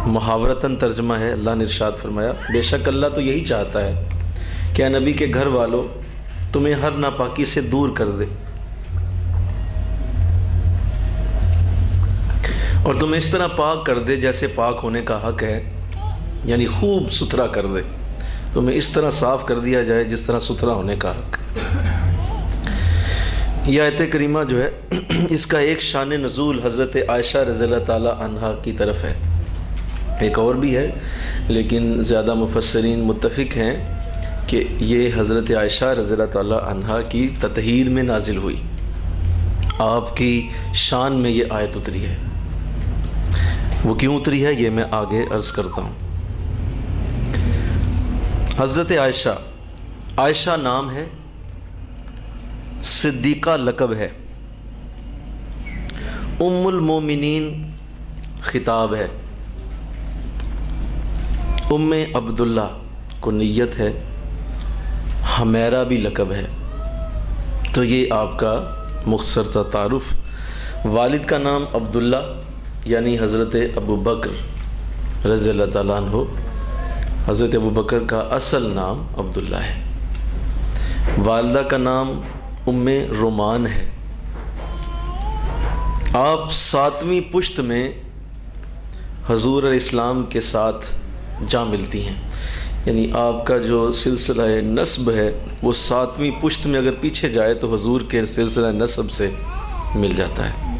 محاورتاً ترجمہ ہے، اللہ نے ارشاد فرمایا بے شک اللہ تو یہی چاہتا ہے کہ اے نبی کے گھر والوں تمہیں ہر ناپاکی سے دور کر دے اور تمہیں اس طرح پاک کر دے جیسے پاک ہونے کا حق ہے، یعنی خوب ستھرا کر دے، تمہیں اس طرح صاف کر دیا جائے جس طرح ستھرا ہونے کا حق۔ یہ آیت کریمہ جو ہے اس کا ایک شان نزول حضرت عائشہ رضی اللہ تعالی عنہا کی طرف ہے، ایک اور بھی ہے لیکن زیادہ مفسرین متفق ہیں کہ یہ حضرت عائشہ رضی اللہ تعالی عنہا کی تطہیر میں نازل ہوئی، آپ کی شان میں یہ آیت اتری ہے۔ وہ کیوں اتری ہے یہ میں آگے عرض کرتا ہوں۔ حضرت عائشہ نام ہے، صدیقہ لقب ہے، ام المومنین خطاب ہے، ام عبداللہ کنیت ہے، حمیرہ بھی لقب ہے۔ تو یہ آپ کا مختصر سا تعارف۔ والد کا نام عبداللہ یعنی حضرت ابو بکر رضی اللہ تعالیٰ عنہ، حضرت ابو بکر کا اصل نام عبداللہ ہے۔ والدہ کا نام ام رومان ہے۔ آپ 7ویں پشت میں حضور علیہ السلام کے ساتھ جا ملتی ہیں، یعنی آپ کا جو سلسلہ نسب ہے وہ 7ویں پشت میں اگر پیچھے جائے تو حضور کے سلسلہ نسب سے مل جاتا ہے۔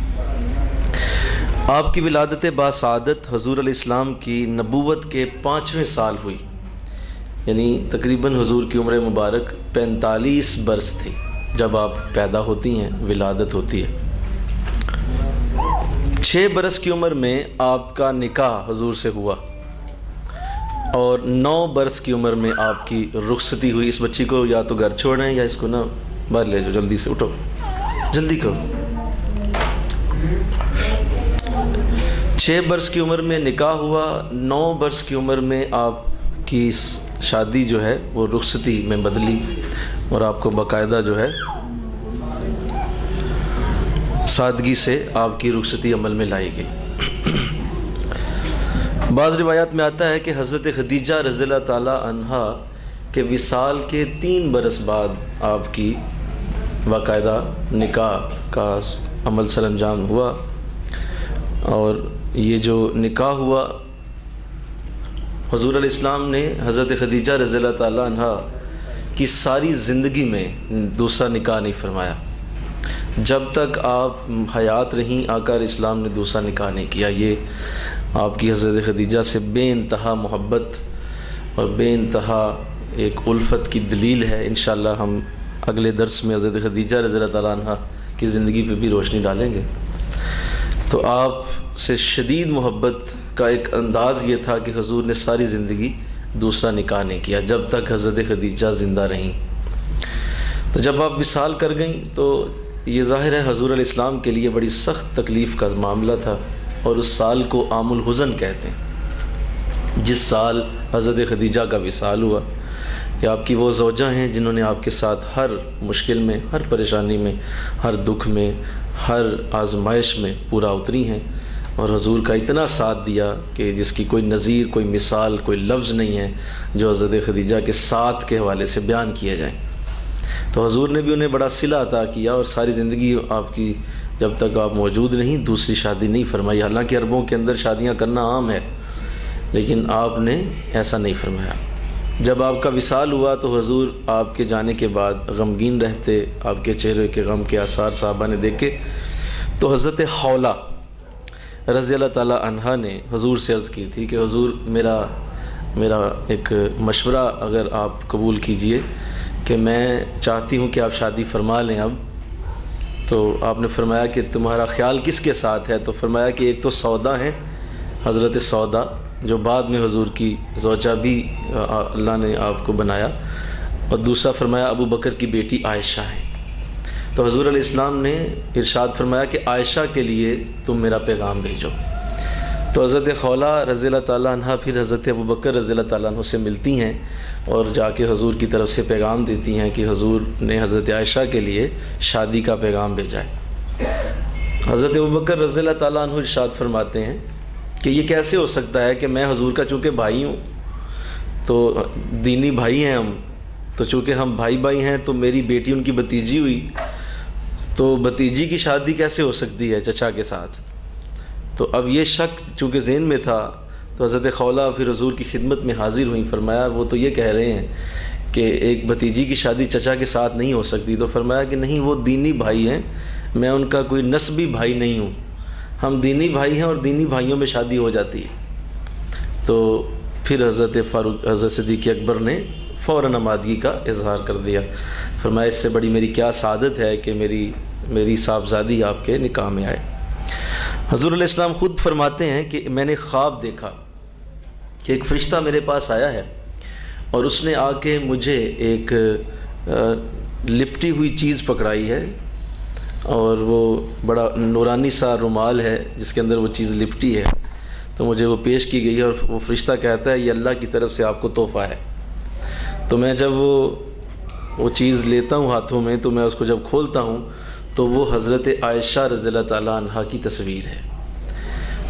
آپ کی ولادت باسعادت حضور علیہ السلام کی نبوت کے 5ویں سال ہوئی، یعنی تقریباً حضور کی عمر مبارک 45 برس تھی جب آپ پیدا ہوتی ہیں، ولادت ہوتی ہے۔ 6 برس کی عمر میں آپ کا نکاح حضور سے ہوا اور 9 برس کی عمر میں آپ کی رخصتی ہوئی۔ اس بچی کو یا تو گھر چھوڑیں یا اس کو نا باہر لے جاؤ، جلدی سے اٹھو، جلدی کرو۔ 6 برس کی عمر میں نکاح ہوا، 9 برس کی عمر میں آپ کی شادی جو ہے وہ رخصتی میں بدلی اور آپ کو باقاعدہ جو ہے سادگی سے آپ کی رخصتی عمل میں لائی گئی۔ بعض روایات میں آتا ہے کہ حضرت خدیجہ رضی اللہ تعالی عنہا کے وصال کے 3 برس بعد آپ کی باقاعدہ نکاح کا عمل سر انجام ہوا، اور یہ جو نکاح ہوا حضور علیہ السلام نے حضرت خدیجہ رضی اللہ تعالی عنہا کی ساری زندگی میں دوسرا نکاح نہیں فرمایا۔ جب تک آپ حیات رہیں آقا علیہ السلام نے دوسرا نکاح نہیں کیا۔ یہ آپ کی حضرت خدیجہ سے بے انتہا محبت اور بے انتہا ایک الفت کی دلیل ہے۔ انشاءاللہ ہم اگلے درس میں حضرت خدیجہ رضی اللہ تعالیٰ عنہ کی زندگی پہ بھی روشنی ڈالیں گے۔ تو آپ سے شدید محبت کا ایک انداز یہ تھا کہ حضور نے ساری زندگی دوسرا نکاح نہیں کیا جب تک حضرت خدیجہ زندہ رہیں۔ تو جب آپ وصال کر گئیں تو یہ ظاہر ہے حضور علیہ السلام کے لیے بڑی سخت تکلیف کا معاملہ تھا، اور اس سال کو عام الحزن کہتے ہیں جس سال حضرت خدیجہ کا وصال ہوا۔ یہ آپ کی وہ زوجہ ہیں جنہوں نے آپ کے ساتھ ہر مشکل میں، ہر پریشانی میں، ہر دکھ میں، ہر آزمائش میں پورا اتری ہیں، اور حضور کا اتنا ساتھ دیا کہ جس کی کوئی نظیر، کوئی مثال، کوئی لفظ نہیں ہے جو حضرت خدیجہ کے ساتھ کے حوالے سے بیان کیا جائے۔ تو حضور نے بھی انہیں بڑا صلہ عطا کیا، اور ساری زندگی آپ کی جب تک آپ موجود نہیں دوسری شادی نہیں فرمائی۔ حالانکہ عربوں کے اندر شادیاں کرنا عام ہے، لیکن آپ نے ایسا نہیں فرمایا۔ جب آپ کا وصال ہوا تو حضور آپ کے جانے کے بعد غمگین رہتے، آپ کے چہرے کے غم کے آثار صحابہ نے دیکھے۔ تو حضرت خولہ رضی اللہ تعالی عنہا نے حضور سے عرض کی تھی کہ حضور میرا ایک مشورہ اگر آپ قبول کیجئے کہ میں چاہتی ہوں کہ آپ شادی فرما لیں اب۔ تو آپ نے فرمایا کہ تمہارا خیال کس کے ساتھ ہے؟ تو فرمایا کہ ایک تو سودا ہیں، حضرت سودا جو بعد میں حضور کی زوجہ بھی اللہ نے آپ کو بنایا، اور دوسرا فرمایا ابو بکر کی بیٹی عائشہ ہیں۔ تو حضور علیہ السلام نے ارشاد فرمایا کہ عائشہ کے لیے تم میرا پیغام بھیجو۔ تو حضرت خولہ رضی اللہ تعالیٰ عنہ پھر حضرت ابو بکر رضی اللہ تعالیٰ عنہ سے ملتی ہیں اور جا کے حضور کی طرف سے پیغام دیتی ہیں کہ حضور نے حضرت عائشہ کے لیے شادی کا پیغام بھیجا ہے۔ حضرت ابو بکر رضی اللہ تعالیٰ عنہ ارشاد فرماتے ہیں کہ یہ کیسے ہو سکتا ہے کہ میں حضور کا چونکہ بھائی ہوں، تو دینی بھائی ہیں ہم، تو چونکہ ہم بھائی بھائی ہیں تو میری بیٹی ان کی بھتیجی ہوئی، تو بھتیجی کی شادی کیسے ہو سکتی ہے چچا کے ساتھ؟ تو اب یہ شک چونکہ ذہن میں تھا تو حضرت خولہ پھر حضور کی خدمت میں حاضر ہوئیں، فرمایا وہ تو یہ کہہ رہے ہیں کہ ایک بھتیجی کی شادی چچا کے ساتھ نہیں ہو سکتی، تو فرمایا کہ نہیں، وہ دینی بھائی ہیں، میں ان کا کوئی نسبی بھائی نہیں ہوں، ہم دینی بھائی ہیں اور دینی بھائیوں میں شادی ہو جاتی ہے۔ تو پھر حضرت صدیق اکبر نے فوراً آمادگی کا اظہار کر دیا، فرمایا اس سے بڑی میری کیا سعادت ہے کہ میری صاحبزادی آپ کے نکاح میں آئے۔ حضور علیہ السلام خود فرماتے ہیں کہ میں نے خواب دیکھا کہ ایک فرشتہ میرے پاس آیا ہے اور اس نے آ کے مجھے ایک لپٹی ہوئی چیز پکڑائی ہے، اور وہ بڑا نورانی سا رومال ہے جس کے اندر وہ چیز لپٹی ہے، تو مجھے وہ پیش کی گئی ہے، اور وہ فرشتہ کہتا ہے یہ اللہ کی طرف سے آپ کو تحفہ ہے۔ تو میں جب وہ چیز لیتا ہوں ہاتھوں میں، تو میں اس کو جب کھولتا ہوں تو وہ حضرت عائشہ رضی اللہ تعالیٰ عنہا کی تصویر ہے۔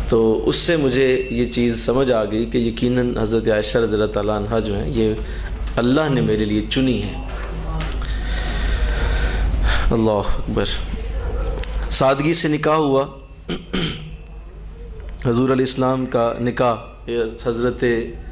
تو اس سے مجھے یہ چیز سمجھ آ گئی کہ یقیناً حضرت عائشہ رضی اللہ تعالیٰ عنہا جو ہیں یہ اللہ نے میرے لیے چنی ہے۔ اللہ اکبر۔ سادگی سے نکاح ہوا، حضور علیہ السلام کا نکاح حضرت